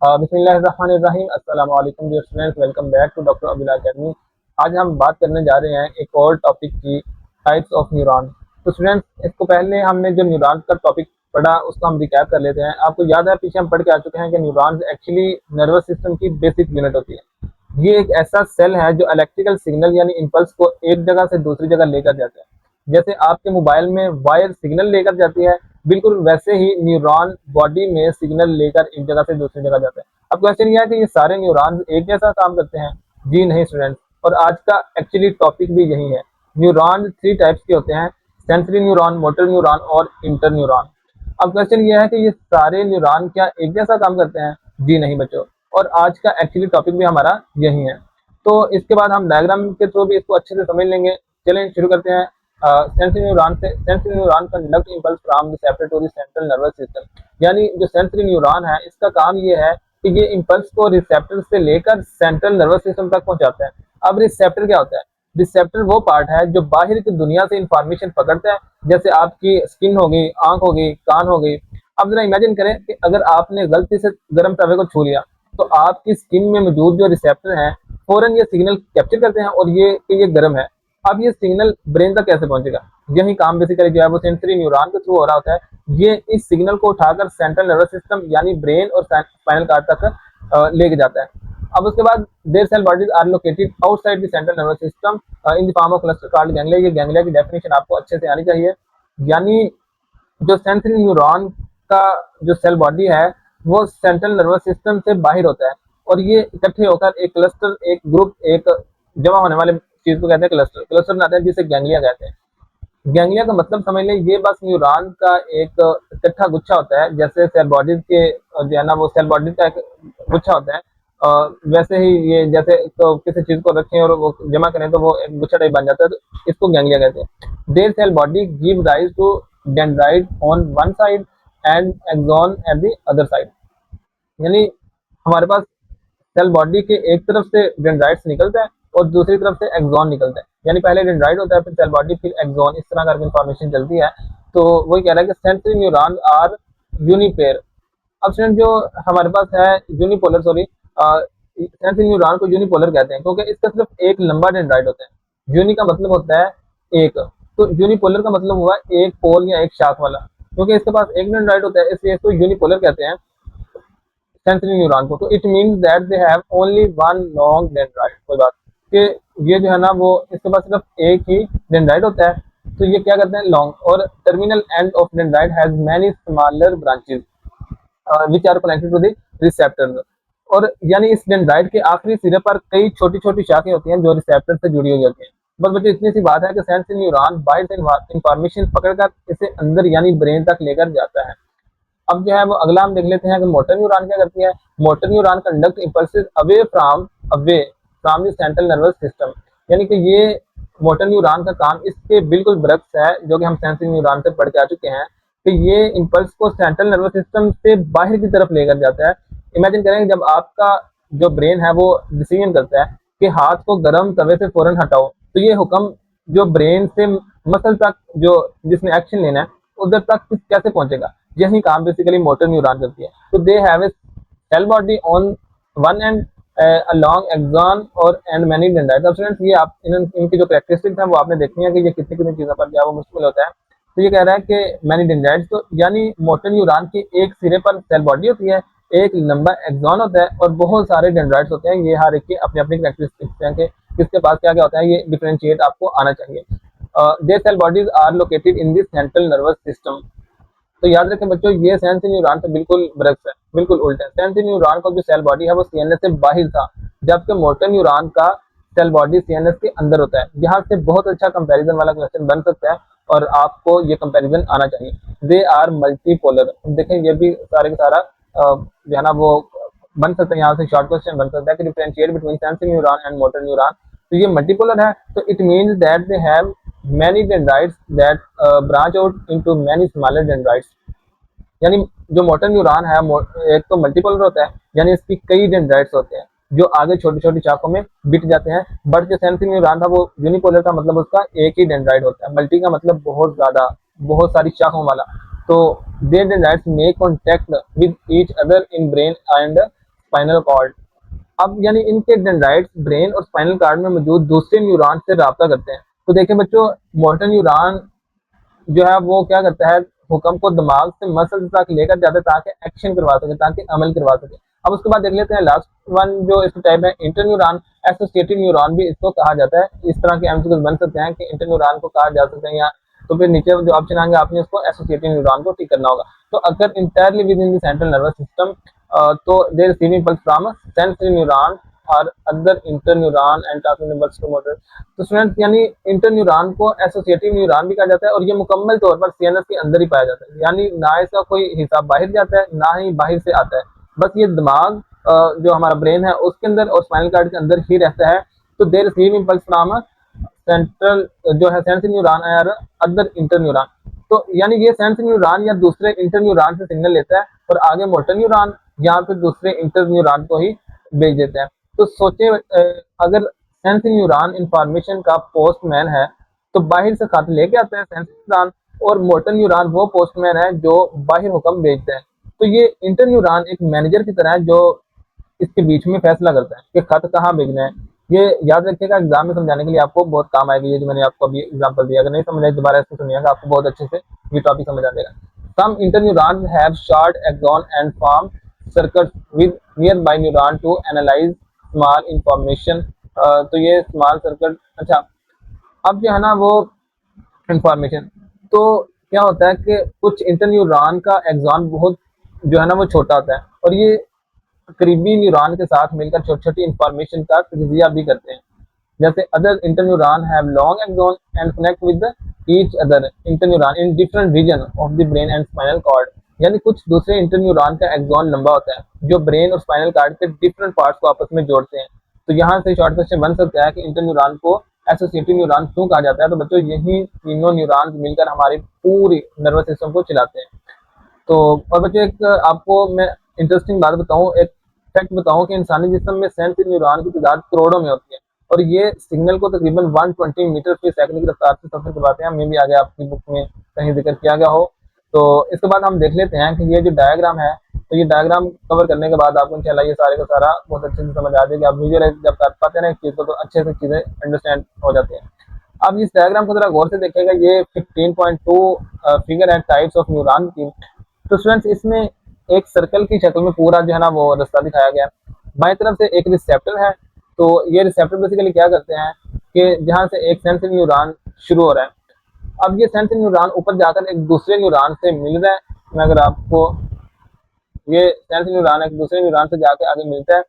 बिस्मिल्लाहिर्रहमानिर्रहीम। अस्सलाम वालेकुम dear students, welcome back to doctor Abdul academy. आज हम बात करने जा रहे हैं एक और टॉपिक की, टाइप्स ऑफ न्यूरॉन। तो स्टूडेंट्स, इसको पहले हमने जो न्यूरॉन का टॉपिक पढ़ा उसको हम रिकैप कर लेते हैं। आपको याद है पीछे हम पढ़ के आ चुके हैं कि न्यूरॉन्स एक्चुअली नर्वस सिस्टम की बेसिक यूनिट होती है। ये एक ऐसा सेल है जो इलेक्ट्रिकल सिग्नल यानी इम्पल्स को एक जगह से दूसरी जगह लेकर जाता है। जैसे आपके मोबाइल में वायर सिग्नल लेकर जाती है, बिल्कुल वैसे ही न्यूरॉन बॉडी में सिग्नल लेकर एक जगह से दूसरी जगह जाते हैं। अब क्वेश्चन ये है कि ये सारे न्यूरॉन्स एक जैसा काम करते हैं? जी नहीं स्टूडेंट्स, और आज का एक्चुअली टॉपिक भी यही है। न्यूरॉन थ्री टाइप्स के होते हैं: सेंसरी न्यूरॉन, मोटर न्यूरॉन और इंटर न्यूरॉन। अब क्वेश्चन ये है कि ये सारे न्यूरॉन क्या एक जैसा काम करते हैं? जी नहीं बच्चों, और आज का एक्चुअली टॉपिक भी हमारा यही है। तो इसके बाद हम डायग्राम के थ्रू भी इसको अच्छे से समझ लेंगे। चलें शुरू करते हैं। सेंसरी न्यूरॉन से, sensory neuron conduct impulse from receptor to the central nervous system. यानी जो सेंसरी न्यूरॉन है इसका काम ये है कि ये इंपल्स को रिसेप्टर से लेकर सेंट्रल नर्वस सिस्टम तक पहुंचाता है। अब रिसेप्टर क्या होता है? रिसेप्टर वो पार्ट है जो बाहर की दुनिया से इंफॉर्मेशन पकड़ता है, जैसे आपकी स्किन हो गई, आंख हो गई, कान हो गई। अब जरा इमेजिन करें कि अगर आपने गलती से गर्म तवे को छू लिया तो आपकी स्किन में मौजूद जो रिसेप्टर हैं फौरन ये सिग्नल कैप्चर करते हैं और ये गर्म है। अब ये सिग्नल ब्रेन तक कैसे पहुंचेगा? यही काम बेसिकली जो है वो सेंसरी न्यूरॉन के थ्रू हो रहा होता है। ये इस सिग्नल को उठाकर सेंट्रल नर्वस सिस्टम यानी ब्रेन और स्पाइनल कार्ड तक लेके जाता है। अब उसके बाद their cell bodies are located outside the central nervous system in the form of cluster called ganglia. ये गैंग्लिया की डेफिनेशन आपको अच्छे से आनी चाहिए। यानी जो सेंसरी न्यूरॉन का जो सेल बॉडी है वो सेंट्रल नर्वस सिस्टम से बाहर होता है और ये इकट्ठे होकर एक क्लस्टर, एक ग्रुप, एक जमा होने वाले चीज को कहते हैं क्लस्टर। क्लस्टर बनाते हैं जिसे गैंग्लिया कहते हैं। गैंग्लिया का मतलब समझ लें, ये बस न्यूरॉन का एक इकट्ठा गुच्छा होता है। जैसे सेल बॉडीज के जो है ना वो सेल बॉडीज का एक गुच्छा होता है, वैसे ही ये जैसे तो किसी चीज को रखें और वो जमा करें तो वो एक गुच्छा टाइप बन जाता है, तो इसको गैंग्लिया कहते हैं। Their cell body give rise to dendrite on one side and axon at the other side. यानी हमारे पास सेल बॉडी के एक तरफ से डेंड्राइट्स निकलते हैं और दूसरी तरफ से एक्सॉन निकलते हैं। यानी पहले डेंड्राइट होता है, फिर सेल बॉडी, फिर एक्सॉन, इस तरह करके इंफॉर्मेशन चलती है। तो वही कह रहा है कि सेंसरी न्यूरॉन आर यूनिपेयर। अब स्टूडेंट जो हमारे पास है यूनिपोलर, सॉरी, सेंसरी न्यूरॉन को यूनिपोलर कहते हैं क्योंकि इसका सिर्फ एक लंबा डेंड्राइट होता है। यूनि का मतलब होता है एक, तो यूनिपोलर का मतलब हुआ एक पोल या एक शाख वाला। क्योंकि इसके पास एक डेंड्राइट होता है इसलिए इसको यूनिपोलर कहते हैं सेंसरी न्यूरॉन को। तो it means that they have only one long dendrite. कोई बात कि ये जो है ना वो इसके पास सिर्फ एक ही डेंड्राइट होता है, तो ये क्या करते हैं लॉन्ग, और terminal end of dendrite has many smaller branches which are connected to the receptor. और यानी इस डेंड्राइट के आखिरी सिरे पर कई छोटी छोटी शाखें होती हैं जो रिसेप्टर से जुड़ी हुई होती हैं। बस बच्चों इतनी सी बात है कि सेंसरी न्यूरॉन बाहर से इंफॉर्मेशन पकड़कर इसे अंदर यानी ब्रेन तक लेकर जाता है। अब जो है वो अगला हम देख लेते हैं कि मोटर न्यूरॉन क्या करती है। Motor neuron conduct impulses away from the central nervous system. यानी कि ये मोटर न्यूरॉन का काम इसके बिल्कुल बरक्स है जो कि हम सेंसरी न्यूरॉन से पढ़ के आ चुके हैं कि ये इम्पल्स को सेंट्रल नर्वस सिस्टम से बाहर की तरफ लेकर जाता है। इमेजिन करें जब आपका जो ब्रेन है वो डिसीजन करता है कि हाथ को गर्म तवे से फौरन हटाओ, तो ये हुक्म जो ब्रेन से मसल तक जो जिसने एक्शन लेना है उधर तक कैसे पहुंचेगा? यही काम बेसिकली मोटर न्यूरॉन करती है। तो they have a cell body on one end along axon और एंड मैनी डेंड्राइट्स। अब स्टूडेंट्स ये आप इनकी जो कैरेक्टरिस्टिक्स हैं वो आपने देखनी है कि ये कितनी कितनी चीज़ों पर क्या वो मुश्किल होता है। तो ये कह रहा है कि मैनी डेंड्राइट्स, तो यानी मोटर न्यूरॉन के एक सिरे पर सेल बॉडी होती है, एक लंबा एक्सॉन होता है और बहुत सारे डेंड्राइट्स होते हैं। ये हर एक की अपनी अपनी कैरेक्टरिस्टिक्स हैं कि किसके पास क्या क्या होता है, ये डिफरेंशिएट आपको आना चाहिए। They cell bodies are located in this central nervous system. तो याद रखें बच्चों, ये सेंसरी न्यूरॉन से बिल्कुल बरक्स है, बिल्कुल उल्टा है। सेंसरी न्यूरॉन का जो सेल बॉडी है वो सीएनएस से बाहर था, जबकि मोटर न्यूरॉन का सेल बॉडी सीएनएस के अंदर होता है। यहाँ से बहुत अच्छा कंपैरिजन वाला क्वेश्चन बन सकता है और आपको ये कंपैरिजन आना चाहिए। They are multipolar. देखें ये भी सारे का सारा जो है ना वो बन सकता है, यहाँ से शॉर्ट क्वेश्चन बन सकता है कि differentiate between sensory neuron and motor neuron. तो ये मल्टीपोलर है, तो it means that they have many dendrites that branch out into many smaller dendrites। यानी जो मोटर न्यूरॉन है एक तो मल्टीपोलर होता है, यानी इसकी कई डेंड्राइट्स होते हैं जो आगे छोटी छोटी शाखों में बिट जाते हैं। बट जो सेंसरी न्यूरॉन था वो यूनिपोलर का मतलब उसका एक ही डेंड्राइट होता है, मल्टी का मतलब बहुत ज्यादा, बहुत सारी शाखों वाला। तो they dendrites make contact with each other in brain and spinal cord. अब यानी इनके डेंड्राइट्स ब्रेन और स्पाइनल कॉर्ड में मौजूद दूसरे न्यूरॉन से राब्ता करते हैं। तो देखिए बच्चों, मोटर न्यूरॉन जो है वो क्या करता है, हुक्म को दिमाग से मसल तक लेकर जाता है ताकि एक्शन करवा सके, ताकि अमल करवा सके। अब उसके बाद देख लेते हैं लास्ट वन जो इसका टाइप है इंटरन्यूरॉन। एसोसिएटिव न्यूरॉन भी इसको कहा जाता है। इस तरह के एमसीक्यूज बन सकते हैं कि इंटरन्यूरॉन को कहा जा सकता है, या तो फिर नीचे जो ऑप्शन आएंगे आपने उसको एसोसिएटिव न्यूरॉन को टिक करना होगा। तो अगर entirely within the central nervous system, तो they receiving pulse from sensory neuron और other interneuron and transmitting pulse to motor. तो स्टूडेंट्स यानी इंटरन्यूरॉन को एसोसिएटिव न्यूरॉन भी कहा जाता है, और ये मुकम्मल तौर पर सीएनएस के अंदर ही पाया जाता है। यानी ना इसका कोई हिस्सा बाहर जाता है ना ही बाहर से आता है, बस ये दिमाग जो हमारा ब्रेन है उसके अंदर और स्पाइनल कॉर्ड के अंदर ही रहता है। तो they receive impulse from central जो है सेंसरी न्यूरॉन और अदर इंटरन्यूरॉन। तो यानी ये सेंसरी न्यूरॉन या दूसरे इंटरन्यूरॉन से सिग्नल लेता है और आगे मोटर न्यूरॉन या फिर दूसरे इंटरन्यूरॉन को ही भेज देता है। तो सोचे अगर सेंसरी न्यूरॉन इंफॉर्मेशन का पोस्टमैन है तो बाहर से खत लेके आता है सेंसरी न्यूरॉन, और मोटर न्यूरॉन वो पोस्टमैन है जो बाहर हुक्म भेजता है। तो ये इंटरन्यूरॉन एक मैनेजर की तरह है जो इसके बीच में फैसला करता है कि खत कहाँ भेजना है। ये याद रखिएगा, एग्जाम में समझाने के लिए आपको बहुत काम आएगी। ये जो मैंने आपको अभी एग्जांपल दिया, अगर नहीं समझ आए दोबारा इसको सुनिएगा, आपको बहुत अच्छे से ये टॉपिक समझ आ जाएगा। Some interneurons have short axon and form circuits with nearby neuron to analyze small information. तो ये स्मॉल सर्किट, अच्छा अब जो है ना वो इंफॉर्मेशन, तो क्या होता है कि कुछ इंटरन्यूरॉन का एक्सॉन बहुत जो है ना वो छोटा होता है, और ये करीबी न्यूरॉन के साथ मिलकर छोटी छोटी इंफॉर्मेशन का तजिया भी करते हैं। जैसे other interneuron have long axon and connect with each other interneuron in different region of the brain and spinal cord. यानी कुछ दूसरे इंटरन्यूरॉन का एक्सॉन लंबा होता है जो ब्रेन और स्पाइनल कॉर्ड के डिफरेंट पार्ट्स को आपस में जोड़ते हैं। तो यहाँ से शॉर्ट क्वेश्चन बन सकता है कि इंटरन्यूरॉन को एसोसिएटिव न्यूरॉन क्यों कहा जाता है। तो बच्चों यही तीनों न्यूरॉन्स मिलकर हमारी पूरी नर्वस सिस्टम को चलाते हैं। तो और बच्चों एक आपको मैं इंटरेस्टिंग बात बताऊं, एक फैक्ट बताऊं कि इंसानी जिस्म में सेंसरी न्यूरॉन की तादाद करोड़ों में होती है, और ये सिग्नल को तकरीबन 120 मीटर फी सेकंड की रफ्तार से सफर करवाते हैं। मे भी आगे आपकी बुक में कहीं जिक्र किया गया हो। तो इसके बाद हम देख लेते हैं कि ये जो डायग्राम है, तो ये डायग्राम कवर करने के बाद आपको इंशाल्लाह ये सारे का सारा बहुत अच्छे से समझ आ जाएगा। आप विजुअलाइज जब कर पाते हैं ना एक चीज़ को, तो अच्छे से चीज़ें अंडरस्टैंड हो जाती हैं। अब इस डायग्राम को जरा गौर से देखिएगा, ये 15.2 फिगर है टाइप्स ऑफ न्यूरॉन की। तो स्टूडेंट्स इसमें एक सर्कल की शक्ल में पूरा जो है ना वो रास्ता दिखाया गया है। बाएं तरफ से एक रिसेप्टर है, तो ये रिसेप्टर बेसिकली क्या करते हैं कि जहां से एक सेंसरी न्यूरॉन शुरू हो रहा है, अब ये सेंसरी न्यूरॉन ऊपर जाकर एक दूसरे न्यूरॉन से मिल रहा है। मैं अगर आपको ये सेंसरी न्यूरॉन एक दूसरे न्यूरॉन से जाके आगे मिलता है,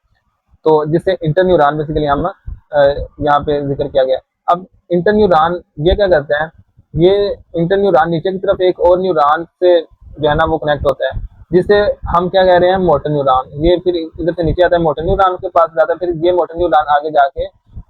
तो जिससे इंटर न्यूरॉन बेसिकली हम यहाँ पे जिक्र किया गया। अब इंटर न्यूरॉन ये क्या करता है, ये इंटर न्यूरॉन नीचे की तरफ एक और न्यूरॉन से जो है ना वो कनेक्ट होता है, जिसे हम क्या कह रहे हैं, मोटर न्यूरॉन। ये फिर इधर से नीचे आता है, मोटर न्यूरॉन के पास जाता है, फिर ये मोटर न्यूरॉन आगे जाके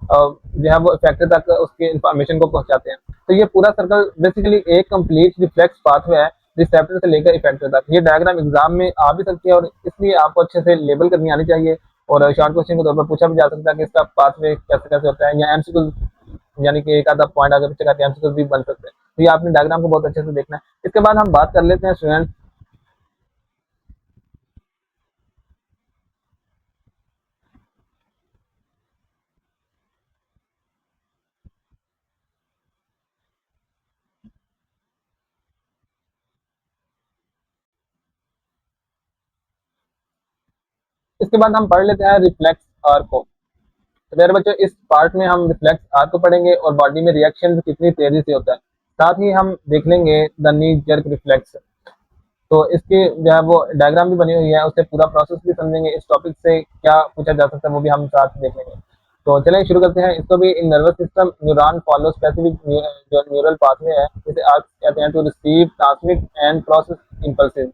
जो है वो इफेक्टर तक उसके इंफॉर्मेशन को पहुंचाते हैं। तो ये पूरा सर्कल बेसिकली एक कंप्लीट रिफ्लेक्स पाथवे है, रिसेप्टर से लेकर इफेक्टर तक। ये डायग्राम एग्जाम में आ भी सकती है, और इसलिए आपको अच्छे से लेबल करनी आनी चाहिए, और शॉर्ट क्वेश्चन के तौर पर पूछा भी जा सकता है कि इसका पाथवे कैसे कैसे होता है, या एमसीक्यू यानी कि एक आधा पॉइंट आगे पीछे करके एमसीक्यू भी बन सकते हैं। तो ये आपने डायग्राम को बहुत अच्छे से देखना है। इसके बाद हम बात कर लेते हैं स्टूडेंट, इसके बाद हम पढ़ लेते हैं रिफ्लेक्स आर को। तो मेरे बच्चों इस पार्ट में हम रिफ्लेक्स आर को पढ़ेंगे और बॉडी में रिएक्शन कितनी तेजी से होता है, साथ ही हम देख लेंगे द नी जर्क रिफ्लेक्स। तो इसकी जो है वो डायग्राम भी बनी हुई है, उससे पूरा प्रोसेस भी समझेंगे, इस टॉपिक से क्या पूछा जा सकता है वो भी हम साथ देख लेंगे। तो चलें शुरू करते हैं। इसको भी in nervous system neuron follow specific जो न्यूरल पाथवे है, जिसे आप कहते हैं to receive transmit and process impulsive.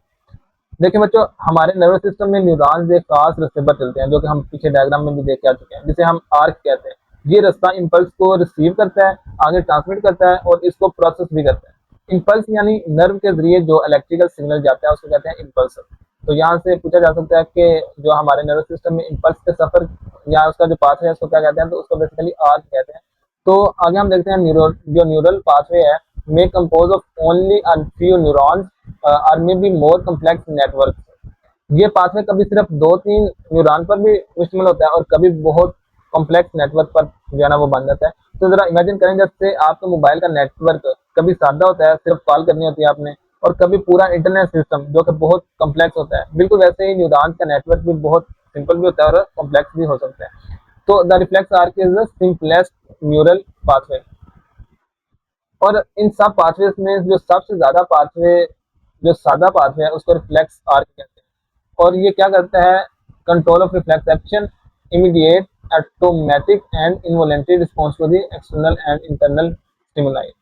देखिए बच्चों, हमारे नर्वस सिस्टम में न्यूरॉन्स एक खास रास्ते पर चलते हैं, जो कि हम पीछे डायग्राम में भी देख के आ चुके हैं, जिसे हम आर्क कहते हैं। ये रास्ता इम्पल्स को रिसीव करता है, आगे ट्रांसमिट करता है और इसको प्रोसेस भी करता है। इम्पल्स यानी नर्व के जरिए जो इलेक्ट्रिकल सिग्नल जाता है उसको कहते हैं इम्पल्स। तो यहाँ से पूछा जा सकता है कि जो हमारे नर्वस सिस्टम में इम्पल्स के सफर या उसका जो पाथवे है उसको क्या कहते हैं, तो उसको बेसिकली आर्क कहते हैं। तो आगे हम देखते हैं जो न्यूरल पाथवे है may compose of only a few neurons or maybe more complex networks। ये पाथवे कभी सिर्फ 2-3 न्यूरॉन पर भी मुश्तमिल होता है और कभी बहुत कॉम्प्लेक्स नेटवर्क पर जो है ना वो बन जाता है। तो ज़रा इमेजिन करें जैसे आपके मोबाइल का नेटवर्क कभी सादा होता है, सिर्फ कॉल करनी होती है आपने, और कभी पूरा इंटरनेट सिस्टम जो कि बहुत कॉम्प्लेक्स होता है। बिल्कुल वैसे ही न्यूरॉन्स का नेटवर्क भी बहुत सिंपल भी होता है और कॉम्प्लेक्स भी हो सकता है। तो the reflex arc is the simplest neural pathway. और इन सब पाथवेज में जो सबसे ज़्यादा पाथवे जो सादा पाथवे है उसको रिफ्लेक्स आर्क कहते हैं। और ये क्या करता है, control of reflex action, immediate automatic and involuntary response to the external and internal stimuli.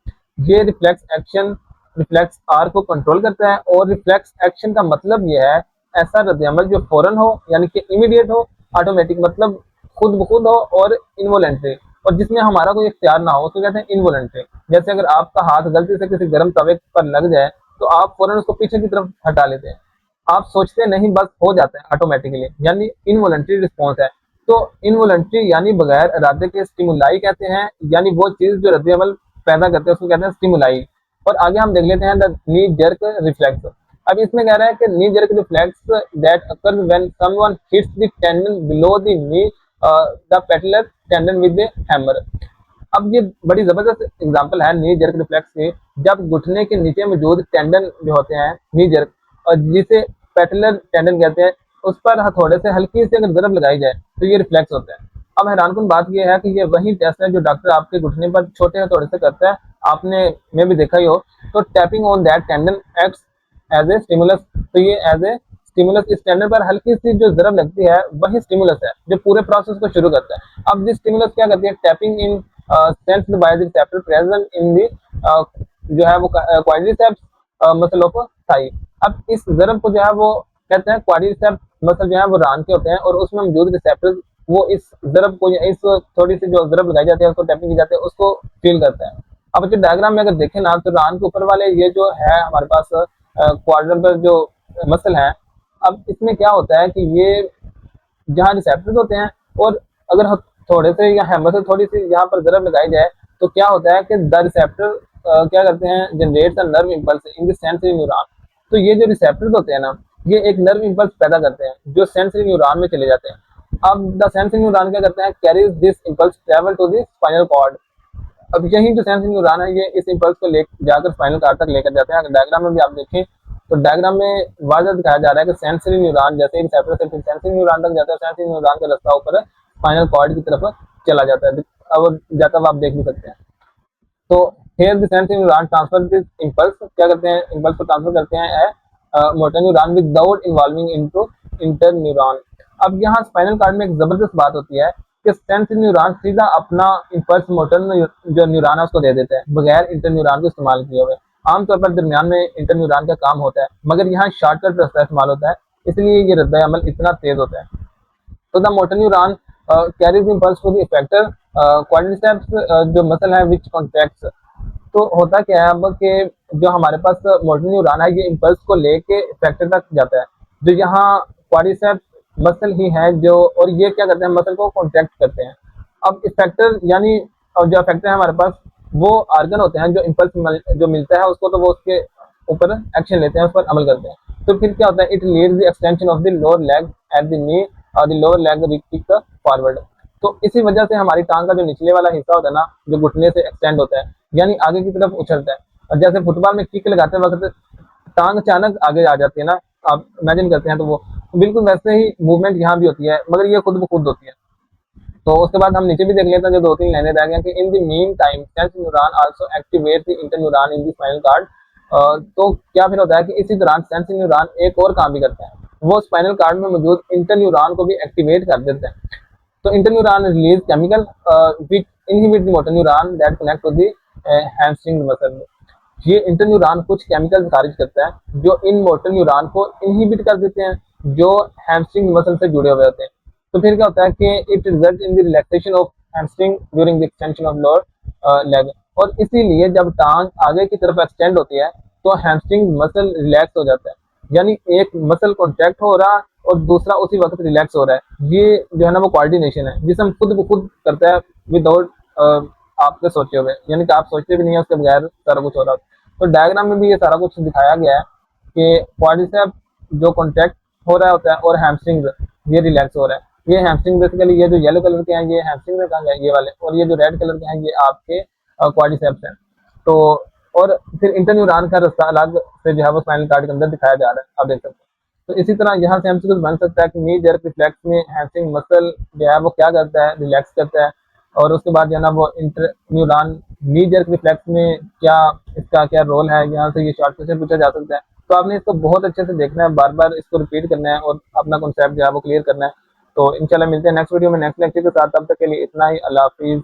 ये रिफ्लेक्स एक्शन रिफ्लेक्स आर्क को कंट्रोल करता है। और रिफ्लेक्स एक्शन का मतलब ये है ऐसा रद्द-ए-अमल जो फौरन हो, यानी कि इमीडिएट हो, ऑटोमेटिक मतलब खुद ब खुद हो, और इनवॉलेंटरी और जिसमें हमारा कोई इख्तियार ना हो, उसको कहते हैं इनवॉलेंटरी। जैसे अगर आपका हाथ गलती से किसी गर्म तवे पर लग जाए तो आप फौरन उसको पीछे की तरफ हटा लेते हैं, आप सोचते नहीं, बस हो जाता है ऑटोमेटिकली, यानी इनवॉलंटरी रिस्पॉन्स है। तो इनवॉलंटरी यानी बगैर इरादे के स्टिमुलाई कहते हैं, यानी वो चीज जो रद्द अमल पैदा करते हैं उसको कहते हैं स्टिमुलाई। और आगे हम देख लेते हैं द नी जर्क रिफ्लेक्स। अब इसमें कह रहा है कि knee jerk reflex that occurs when someone hits the tendon below the knee the patellar tendon with the hammer. अब ये बड़ी जबरदस्त एग्जांपल है नी जर्क रिफ्लेक्स की, जब घुटने के नीचे मौजूद टेंडन जो होते हैं नी जर्क, और जिसे पेटलर टेंडन कहते हैं, उस पर हथौड़े से हल्की सी अगर जरब लगाई जाए तो ये रिफ्लेक्स होता है। अब हैरानकुन बात यह है कि ये वही टेस्ट है जो डॉक्टर आपके घुटने पर छोटे हथौड़े से करता है, आपने में भी देखा ही हो। तो tapping on that tendon acts as a stimulus. तो ये एज ए स्टिमुलस, इस टेंडन पर हल्की सी जो जरब लगती है वही स्टिमुलस है जो पूरे प्रोसेस को शुरू करता है। अब जिस स्टिमुलस क्या करती है, tapping in sensed by the receptor present in the जो है वो क्वाड्रिसेप्स मसल ऑफ थाई। अब इस जरब को जो है वो कहते हैं क्वाड्रिसेप्स मसल जो है वो रान के होते हैं, और उसमें मौजूद रिसेप्टर्स वो इस जरब को, इस थोड़ी सी जो जरब लगाई जाती है उसको टैपिंग की जाती है, उसको फील करता है। अब जो डायग्राम में अगर देखें ना, तो रान के ऊपर वाले ये जो है हमारे पास क्वाड्रल जो मसल है, अब इसमें क्या होता है कि ये जहाँ रिसेप्टर्स होते हैं, और अगर थोड़े से या हैमर से थोड़ी सी यहाँ पर जरब लगाई जाए तो क्या होता है कि द रिसेप्टर क्या करते हैं, generates a nerve impulse in the sensory neuron. तो ये जो रिसेप्टर्स होते हैं ना, ये एक नर्व इंपल्स पैदा करते हैं जो सेंसरी न्यूरॉन में चले जाते हैं। अब द सेंसरी न्यूरॉन क्या करते हैं, carries this impulse travel to the spinal cord. अब यही जो सेंसरी न्यूरॉन है ये इस इंपल्स को ले जाकर स्पाइनल कॉर्ड तक लेकर जाते हैं। अगर डायग्राम में भी आप देखें तो डायग्राम में वाज़ह दिखाया जा रहा है कि सेंसरी न्यूरॉन जैसे ही रिसेप्टर से फिर सेंसरी न्यूरॉन तक जाता है, सेंसरी न्यूरॉन का रास्ता ऊपर स्पाइनल कॉर्ड की तरफ चला जाता है, अब जाता हुआ आप देख भी सकते हैं। तो here the sensory neuron transfer this impulse, क्या करते हैं, इंपल्स को ट्रांसफर करते हैं motor neuron without involving into inter neuron. अब यहाँ स्पाइनल कॉर्ड में एक जबरदस्त बात होती है कि सेंसरी न्यूरॉन सीधा अपना इंपल्स मोटर जो न्यूरॉन है उसको दे देते हैं बगैर इंटर न्यूरॉन को इस्तेमाल किए हुए। आमतौर पर दरमियान में इंटर न्यूरॉन का काम होता है, मगर यहाँ शॉर्टकट रास्ता इस्तेमाल होता है, इसलिए ये रद्द अमल इतना तेज होता है। तो the motor neuron carries impulse to the effector quadriceps जो मसल है विच कॉन्ट्रैक्ट्स। तो होता क्या है अब कि जो हमारे पास मोटर न्यूरॉन है ये इंपल्स को लेके इफेक्टर तक जाता है, जो यहाँ क्वाड्रिसेप्स मसल ही है जो, और ये क्या करते हैं, मसल को कॉन्ट्रैक्ट करते हैं। अब इफेक्टर यानी जो इफेक्टर है हमारे पास वो आर्गन होते हैं जो इंपल्स जो मिलता है उसको, तो वो उसके ऊपर एक्शन लेते हैं, उस पर अमल करते हैं। तो फिर क्या होता है, it leads the extension of the lower leg at the knee और the lower leg kick forward. तो इसी वजह से हमारी टांग का जो निचले वाला हिस्सा होता है ना, जो घुटने से एक्सटेंड होता है, यानी आगे की तरफ उछलता है। और जैसे फुटबॉल में किक लगाते वक्त टांग अचानक आगे आ जाती है ना, आप इमेजिन करते हैं, तो वो बिल्कुल वैसे ही मूवमेंट यहाँ भी होती है, मगर ये खुद ब खुद होती है। तो उसके बाद हम नीचे भी देख लेते हैं जो 2-3 लाइनें रह गई कि in the mean time sensory neuron also activate the inter neuron in the spinal cord. तो क्या फिर होता है कि इसी दौरान सेंसरी न्यूरॉन एक और काम भी करता है, वो स्पाइनल कॉर्ड में मौजूद इंटर न्यूरॉन को भी एक्टिवेट कर देते हैं। तो inter neuron release chemical which inhibit the motor neuron that connect to the hamstring muscle. ये इंटर न्यूरॉन कुछ केमिकल्स खारिज करता है जो इन मोटर न्यूरॉन को इनहिबिट कर देते हैं जो हैमस्ट्रिंग मसल से जुड़े हुए होते हैं। तो फिर क्या होता है कि it result in the relaxation of hamstring during the extension of lower leg. और इसीलिए जब टांग आगे की तरफ एक्सटेंड होती है तो हैमस्ट्रिंग मसल रिलैक्स हो जाता है, यानी एक मसल कॉन्ट्रैक्ट हो रहा और दूसरा उसी वक्त रिलैक्स हो रहा है। ये जो है ना वो कोऑर्डिनेशन है जिसे हम खुद ब खुद करता है विदाउट आपके सोचे हुए, यानी कि आप सोचते भी नहीं है उसके बगैर सारा कुछ हो रहा है। तो डायग्राम में भी ये सारा कुछ दिखाया गया है कि क्वाड्रिसेप जो कॉन्ट्रैक्ट हो रहा होता है और हैमस्ट्रिंग ये रिलैक्स हो रहा है। ये हैमस्ट्रिंग बेसिकली ये जो येलो कलर के हैं ये हैमस्ट्रिंग में कहाँ गए ये वाले, और ये जो रेड कलर के हैं ये आपके क्वाड्रिसेप्स हैं। तो और फिर इंटरन्यूरॉन का रास्ता अलग से जो है वो स्पाइनल कार्ड के अंदर दिखाया जा रहा है, आप देख सकते हैं। तो इसी तरह यहाँ से हमसे कुछ बन सकता है कि नी जर्क रिफ्लेक्स में हैमस्ट्रिंग मसल जो है वो क्या करता है, रिलैक्स करता है। और उसके बाद जो है ना वो इंटर न्यूरॉन नी जर्क रिफ्लेक्स में क्या इसका क्या रोल है, यहाँ से ये शॉर्ट क्वेश्चन पूछा जा सकता है। तो आपने इसको बहुत अच्छे से देखना है, बार बार इसको रिपीट करना है और अपना कॉन्सेप्ट जो है वो क्लियर करना है। तो इंशाल्लाह मिलते हैं नेक्स्ट वीडियो में नेक्स्ट लेक्चर के साथ, तब तक के लिए इतना ही, अल्लाह हाफिज़।